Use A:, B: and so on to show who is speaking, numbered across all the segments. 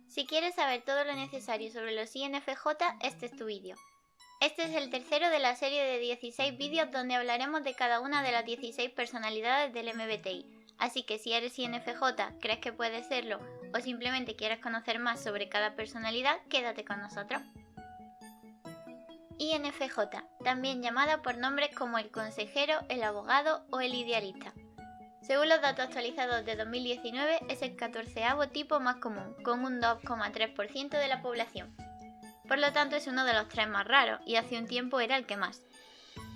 A: Si quieres saber todo lo necesario sobre los INFJ, este es tu vídeo. Este es el tercero de la serie de 16 vídeos donde hablaremos de cada una de las 16 personalidades del MBTI. Así que si eres INFJ, crees que puedes serlo o simplemente quieres conocer más sobre cada personalidad, quédate con nosotros. INFJ, también llamada por nombres como el consejero, el abogado o el idealista. Según los datos actualizados de 2019, es el 14º tipo más común, con un 2,3% de la población. Por lo tanto, es uno de los 3 más raros, y hace un tiempo era el que más.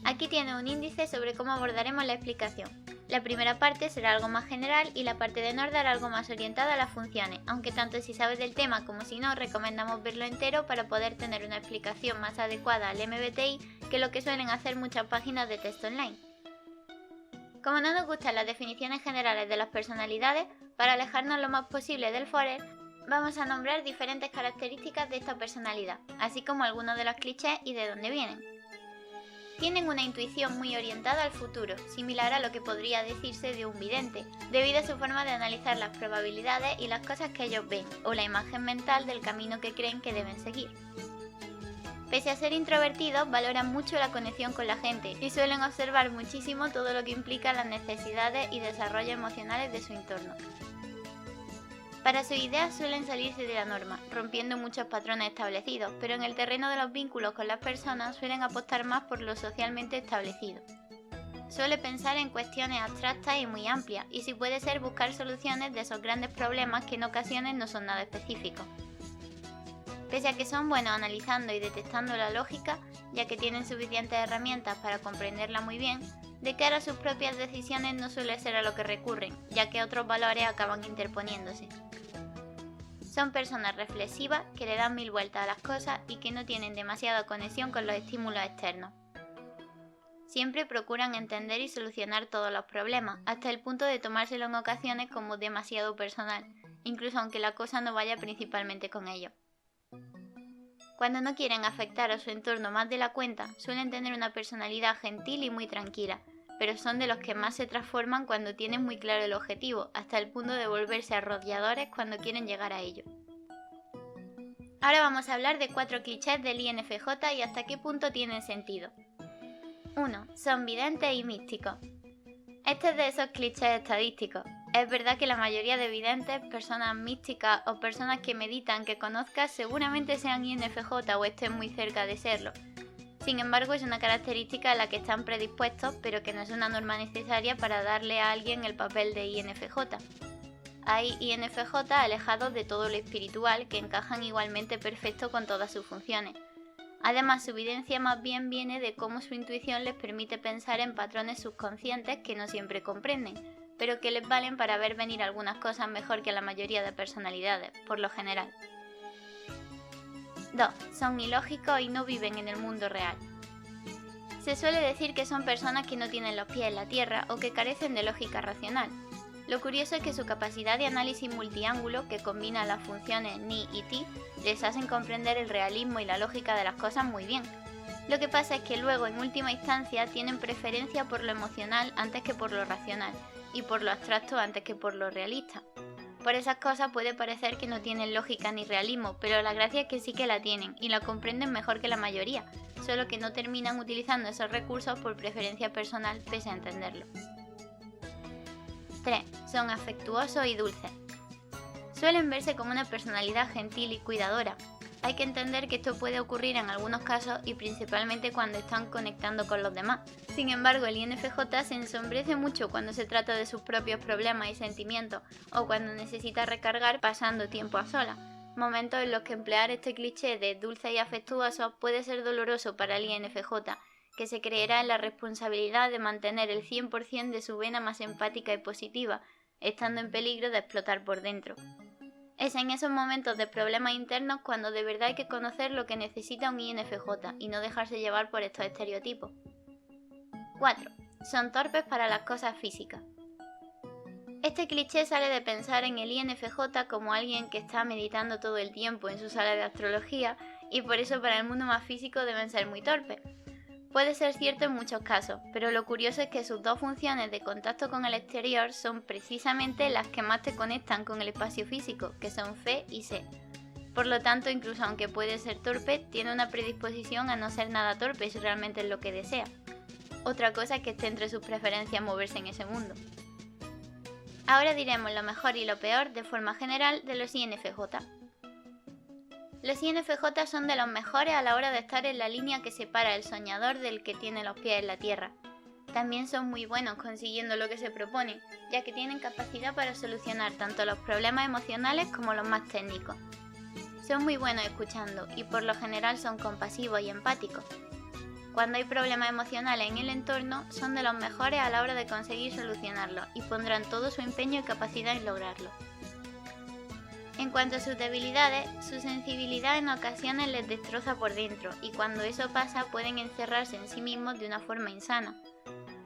A: Aquí tienes un índice sobre cómo abordaremos la explicación. La primera parte será algo más general y la parte de Nordar algo más orientada a las funciones, aunque tanto si sabes del tema como si no, recomendamos verlo entero para poder tener una explicación más adecuada al MBTI que lo que suelen hacer muchas páginas de texto online. Como no nos gustan las definiciones generales de las personalidades, para alejarnos lo más posible del Forer, vamos a nombrar diferentes características de esta personalidad, así como algunos de los clichés y de dónde vienen. Tienen una intuición muy orientada al futuro, similar a lo que podría decirse de un vidente, debido a su forma de analizar las probabilidades y las cosas que ellos ven, o la imagen mental del camino que creen que deben seguir. Pese a ser introvertidos, valoran mucho la conexión con la gente y suelen observar muchísimo todo lo que implica las necesidades y desarrollos emocionales de su entorno. Para sus ideas suelen salirse de la norma, rompiendo muchos patrones establecidos, pero en el terreno de los vínculos con las personas suelen apostar más por lo socialmente establecido. Suele pensar en cuestiones abstractas y muy amplias, y si puede ser buscar soluciones de esos grandes problemas que en ocasiones no son nada específicos. Pese a que son buenos analizando y detectando la lógica, ya que tienen suficientes herramientas para comprenderla muy bien, de cara a sus propias decisiones no suele ser a lo que recurren, ya que otros valores acaban interponiéndose. Son personas reflexivas que le dan 1000 vueltas a las cosas y que no tienen demasiada conexión con los estímulos externos. Siempre procuran entender y solucionar todos los problemas, hasta el punto de tomárselo en ocasiones como demasiado personal, incluso aunque la cosa no vaya principalmente con ellos. Cuando no quieren afectar a su entorno más de la cuenta, suelen tener una personalidad gentil y muy tranquila, pero son de los que más se transforman cuando tienen muy claro el objetivo, hasta el punto de volverse arrolladores cuando quieren llegar a ello. Ahora vamos a hablar de 4 clichés del INFJ y hasta qué punto tienen sentido. 1. Son videntes y místicos. Este es de esos clichés estadísticos. Es verdad que la mayoría de videntes, personas místicas o personas que meditan que conozcas seguramente sean INFJ o estén muy cerca de serlo. Sin embargo, es una característica a la que están predispuestos, pero que no es una norma necesaria para darle a alguien el papel de INFJ. Hay INFJ alejados de todo lo espiritual que encajan igualmente perfecto con todas sus funciones. Además, su evidencia más bien viene de cómo su intuición les permite pensar en patrones subconscientes que no siempre comprenden, pero que les valen para ver venir algunas cosas mejor que la mayoría de personalidades, por lo general. 2. Son ilógicos y no viven en el mundo real. Se suele decir que son personas que no tienen los pies en la tierra o que carecen de lógica racional. Lo curioso es que su capacidad de análisis multiángulo, que combina las funciones ni y ti, les hacen comprender el realismo y la lógica de las cosas muy bien. Lo que pasa es que luego, en última instancia, tienen preferencia por lo emocional antes que por lo racional, y por lo abstracto antes que por lo realista. Por esas cosas puede parecer que no tienen lógica ni realismo, pero la gracia es que sí que la tienen, y la comprenden mejor que la mayoría, solo que no terminan utilizando esos recursos por preferencia personal pese a entenderlo. 3. Son afectuosos y dulces. Suelen verse como una personalidad gentil y cuidadora. Hay que entender que esto puede ocurrir en algunos casos y principalmente cuando están conectando con los demás. Sin embargo, el INFJ se ensombrece mucho cuando se trata de sus propios problemas y sentimientos o cuando necesita recargar pasando tiempo a solas. Momentos en los que emplear este cliché de dulce y afectuoso puede ser doloroso para el INFJ, que se creerá en la responsabilidad de mantener el 100% de su vena más empática y positiva, estando en peligro de explotar por dentro. Es en esos momentos de problemas internos cuando de verdad hay que conocer lo que necesita un INFJ y no dejarse llevar por estos estereotipos. 4. Son torpes para las cosas físicas. Este cliché sale de pensar en el INFJ como alguien que está meditando todo el tiempo en su sala de astrología y por eso para el mundo más físico deben ser muy torpes. Puede ser cierto en muchos casos, pero lo curioso es que sus 2 funciones de contacto con el exterior son precisamente las que más te conectan con el espacio físico, que son fe y se. Por lo tanto, incluso aunque puede ser torpe, tiene una predisposición a no ser nada torpe si realmente es lo que desea. Otra cosa es que esté entre sus preferencias moverse en ese mundo. Ahora diremos lo mejor y lo peor de forma general de los INFJ. Los INFJ son de los mejores a la hora de estar en la línea que separa el soñador del que tiene los pies en la tierra. También son muy buenos consiguiendo lo que se propone, ya que tienen capacidad para solucionar tanto los problemas emocionales como los más técnicos. Son muy buenos escuchando y por lo general son compasivos y empáticos. Cuando hay problemas emocionales en el entorno, son de los mejores a la hora de conseguir solucionarlos y pondrán todo su empeño y capacidad en lograrlo. En cuanto a sus debilidades, su sensibilidad en ocasiones les destroza por dentro y cuando eso pasa pueden encerrarse en sí mismos de una forma insana.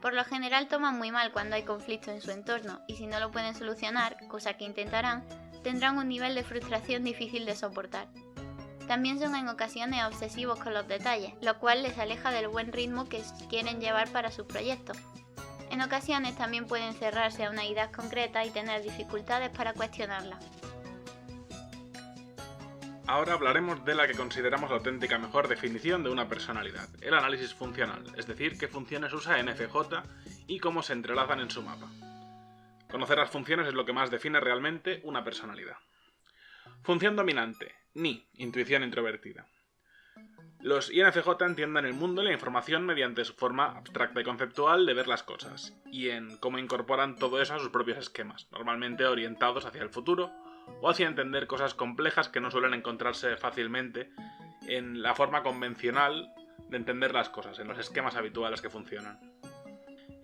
A: Por lo general toman muy mal cuando hay conflicto en su entorno y si no lo pueden solucionar, cosa que intentarán, tendrán un nivel de frustración difícil de soportar. También son en ocasiones obsesivos con los detalles, lo cual les aleja del buen ritmo que quieren llevar para sus proyectos. En ocasiones también pueden cerrarse a una idea concreta y tener dificultades para cuestionarla.
B: Ahora hablaremos de la que consideramos la auténtica mejor definición de una personalidad, el análisis funcional, es decir, qué funciones usa NFJ y cómo se entrelazan en su mapa. Conocer las funciones es lo que más define realmente una personalidad. Función dominante, NI, intuición introvertida. Los INFJ entienden el mundo y la información mediante su forma abstracta y conceptual de ver las cosas, y en cómo incorporan todo eso a sus propios esquemas, normalmente orientados hacia el futuro, o hacia entender cosas complejas que no suelen encontrarse fácilmente en la forma convencional de entender las cosas, en los esquemas habituales que funcionan.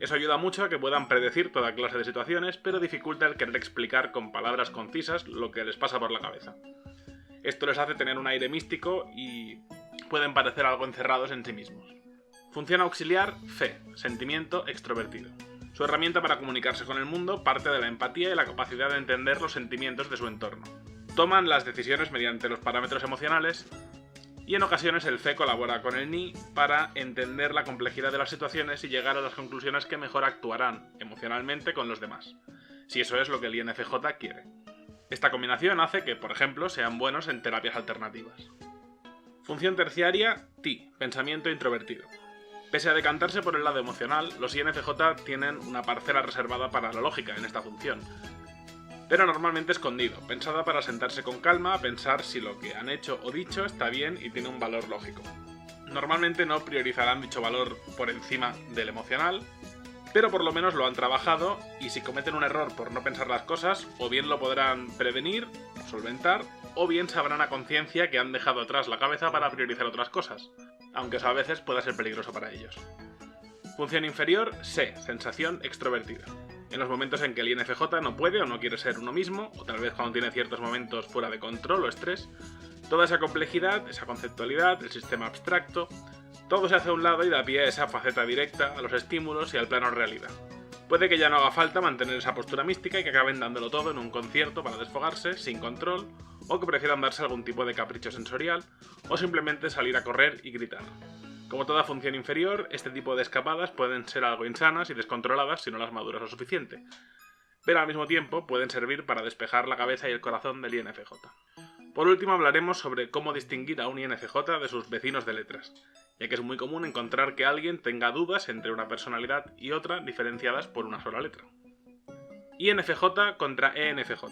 B: Eso ayuda mucho a que puedan predecir toda clase de situaciones, pero dificulta el querer explicar con palabras concisas lo que les pasa por la cabeza. Esto les hace tener un aire místico y pueden parecer algo encerrados en sí mismos. Función auxiliar, fe, sentimiento extrovertido. Su herramienta para comunicarse con el mundo parte de la empatía y la capacidad de entender los sentimientos de su entorno. Toman las decisiones mediante los parámetros emocionales y en ocasiones el fe colabora con el NI para entender la complejidad de las situaciones y llegar a las conclusiones que mejor actuarán emocionalmente con los demás, si eso es lo que el INFJ quiere. Esta combinación hace que, por ejemplo, sean buenos en terapias alternativas. Función terciaria, TI, pensamiento introvertido. Pese a decantarse por el lado emocional, los INFJ tienen una parcela reservada para la lógica en esta función, pero normalmente escondido, pensada para sentarse con calma a pensar si lo que han hecho o dicho está bien y tiene un valor lógico. Normalmente no priorizarán dicho valor por encima del emocional, pero por lo menos lo han trabajado y si cometen un error por no pensar las cosas, o bien lo podrán prevenir, solventar, o bien sabrán a conciencia que han dejado atrás la cabeza para priorizar otras cosas, aunque eso a veces pueda ser peligroso para ellos. Función inferior, SE, sensación extrovertida. En los momentos en que el INFJ no puede o no quiere ser uno mismo, o tal vez cuando tiene ciertos momentos fuera de control o estrés, toda esa complejidad, esa conceptualidad, el sistema abstracto, todo se hace a un lado y da pie a esa faceta directa, a los estímulos y al plano realidad. Puede que ya no haga falta mantener esa postura mística y que acaben dándolo todo en un concierto para desfogarse, sin control, o que prefieran darse algún tipo de capricho sensorial, o simplemente salir a correr y gritar. Como toda función inferior, este tipo de escapadas pueden ser algo insanas y descontroladas si no las maduras lo suficiente, pero al mismo tiempo pueden servir para despejar la cabeza y el corazón del INFJ. Por último hablaremos sobre cómo distinguir a un INFJ de sus vecinos de letras, ya que es muy común encontrar que alguien tenga dudas entre una personalidad y otra diferenciadas por una sola letra. INFJ contra ENFJ.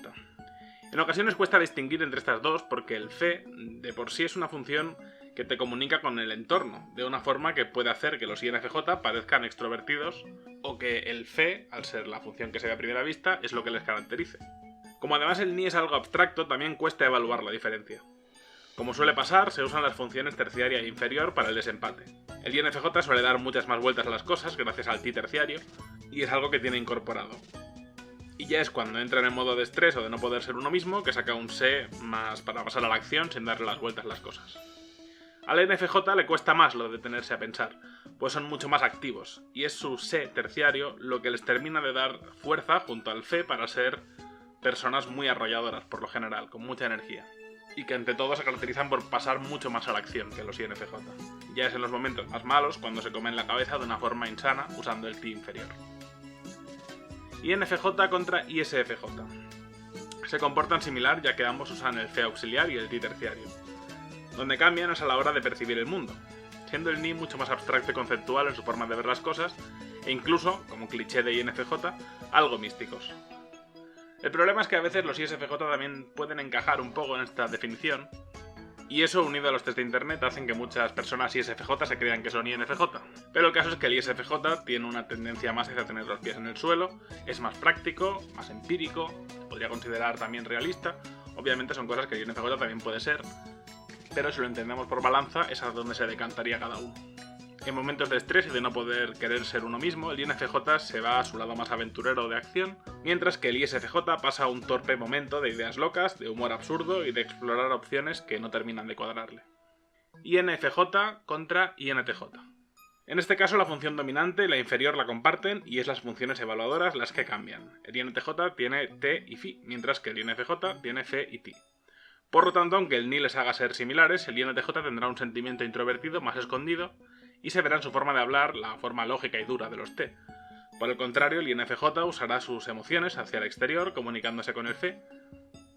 B: En ocasiones cuesta distinguir entre estas dos porque el fe de por sí es una función que te comunica con el entorno, de una forma que puede hacer que los INFJ parezcan extrovertidos o que el fe, al ser la función que se ve a primera vista, es lo que les caracterice. Como además el NI es algo abstracto, también cuesta evaluar la diferencia. Como suele pasar, se usan las funciones terciaria e inferior para el desempate. El INFJ suele dar muchas más vueltas a las cosas gracias al TI terciario, y es algo que tiene incorporado. Y ya es cuando entra en el modo de estrés o de no poder ser uno mismo que saca un SE más para pasar a la acción sin darle las vueltas a las cosas. Al NFJ le cuesta más lo de detenerse a pensar, pues son mucho más activos, y es su SE terciario lo que les termina de dar fuerza junto al FE para ser personas muy arrolladoras por lo general, con mucha energía, y que ante todo se caracterizan por pasar mucho más a la acción que los INFJ. Ya es en los momentos más malos cuando se comen la cabeza de una forma insana usando el TI inferior. INFJ contra ISFJ. Se comportan similar ya que ambos usan el fe auxiliar y el ti terciario. Donde cambian es a la hora de percibir el mundo, siendo el ni mucho más abstracto y conceptual en su forma de ver las cosas, e incluso, como cliché de INFJ, algo místicos. El problema es que a veces los ISFJ también pueden encajar un poco en esta definición, y eso, unido a los test de internet, hacen que muchas personas ISFJ se crean que son INFJ. Pero el caso es que el ISFJ tiene una tendencia más hacia tener los pies en el suelo, es más práctico, más empírico, se podría considerar también realista. Obviamente son cosas que el INFJ también puede ser, pero si lo entendemos por balanza es a donde se decantaría cada uno. En momentos de estrés y de no poder querer ser uno mismo, el INFJ se va a su lado más aventurero de acción, mientras que el ISFJ pasa un torpe momento de ideas locas, de humor absurdo y de explorar opciones que no terminan de cuadrarle. INFJ contra INTJ. En este caso la función dominante y la inferior la comparten y es las funciones evaluadoras las que cambian. El INTJ tiene T y Phi, mientras que el INFJ tiene Fe y Ti. Por lo tanto, aunque el Ni les haga ser similares, el INTJ tendrá un sentimiento introvertido más escondido y se verá en su forma de hablar la forma lógica y dura de los T. Por el contrario, el INFJ usará sus emociones hacia el exterior, comunicándose con el Fe,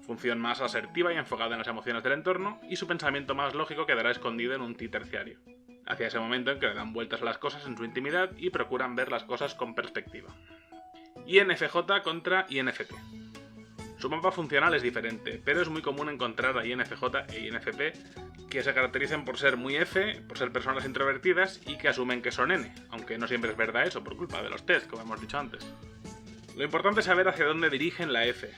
B: función más asertiva y enfocada en las emociones del entorno, y su pensamiento más lógico quedará escondido en un Ti terciario, hacia ese momento en que le dan vueltas a las cosas en su intimidad y procuran ver las cosas con perspectiva. INFJ contra INFP. Su mapa funcional es diferente, pero es muy común encontrar a INFJ e INFP que se caracterizan por ser muy F, por ser personas introvertidas y que asumen que son N, aunque no siempre es verdad eso por culpa de los test, como hemos dicho antes. Lo importante es saber hacia dónde dirigen la F,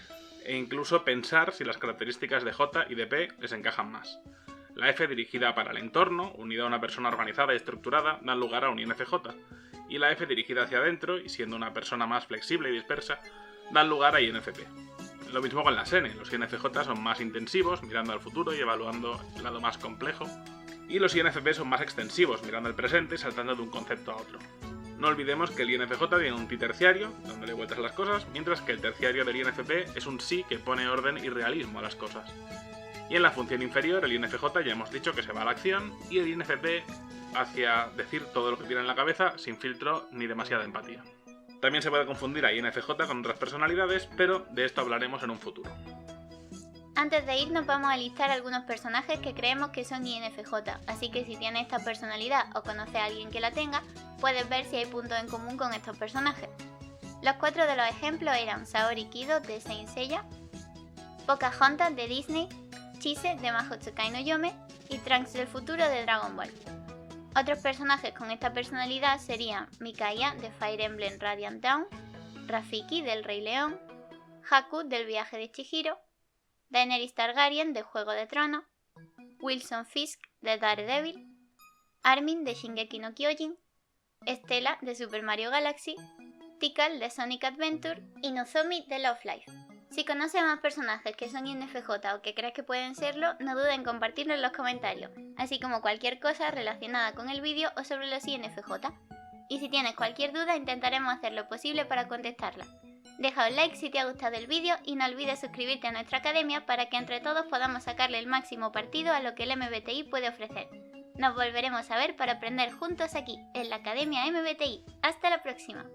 B: e incluso pensar si las características de J y de P les encajan más. La F dirigida para el entorno, unida a una persona organizada y estructurada, da lugar a un INFJ, y la F dirigida hacia adentro, y siendo una persona más flexible y dispersa, dan lugar a INFP. Lo mismo con las N, los INFJ son más intensivos, mirando al futuro y evaluando el lado más complejo, y los INFP son más extensivos, mirando el presente y saltando de un concepto a otro. No olvidemos que el INFJ tiene un Ti terciario, dándole vueltas a las cosas, mientras que el terciario del INFP es un Sí que pone orden y realismo a las cosas. Y en la función inferior, el INFJ ya hemos dicho que se va a la acción, y el INFP hacia decir todo lo que tiene en la cabeza sin filtro ni demasiada empatía. También se puede confundir a INFJ con otras personalidades, pero de esto hablaremos en un futuro.
A: Antes de irnos vamos a listar algunos personajes que creemos que son INFJ, así que si tienes esta personalidad o conoces a alguien que la tenga, puedes ver si hay puntos en común con estos personajes. Los 4 de los ejemplos eran Saori Kido de Saint Seiya, Pocahontas de Disney, Chise de Mahou Tsukai no Yome y Trunks del futuro de Dragon Ball. Otros personajes con esta personalidad serían Mikaya de Fire Emblem Radiant Dawn, Rafiki del Rey León, Haku del Viaje de Chihiro, Daenerys Targaryen de Juego de Tronos, Wilson Fisk de Daredevil, Armin de Shingeki no Kyojin, Estela de Super Mario Galaxy, Tikal de Sonic Adventure y Nozomi de Love Live. Si conoces a más personajes que son INFJ o que crees que pueden serlo, no dudes en compartirlo en los comentarios, así como cualquier cosa relacionada con el vídeo o sobre los INFJ. Y si tienes cualquier duda, intentaremos hacer lo posible para contestarla. Deja un like si te ha gustado el vídeo y no olvides suscribirte a nuestra academia para que entre todos podamos sacarle el máximo partido a lo que el MBTI puede ofrecer. Nos volveremos a ver para aprender juntos aquí, en la Academia MBTI. ¡Hasta la próxima!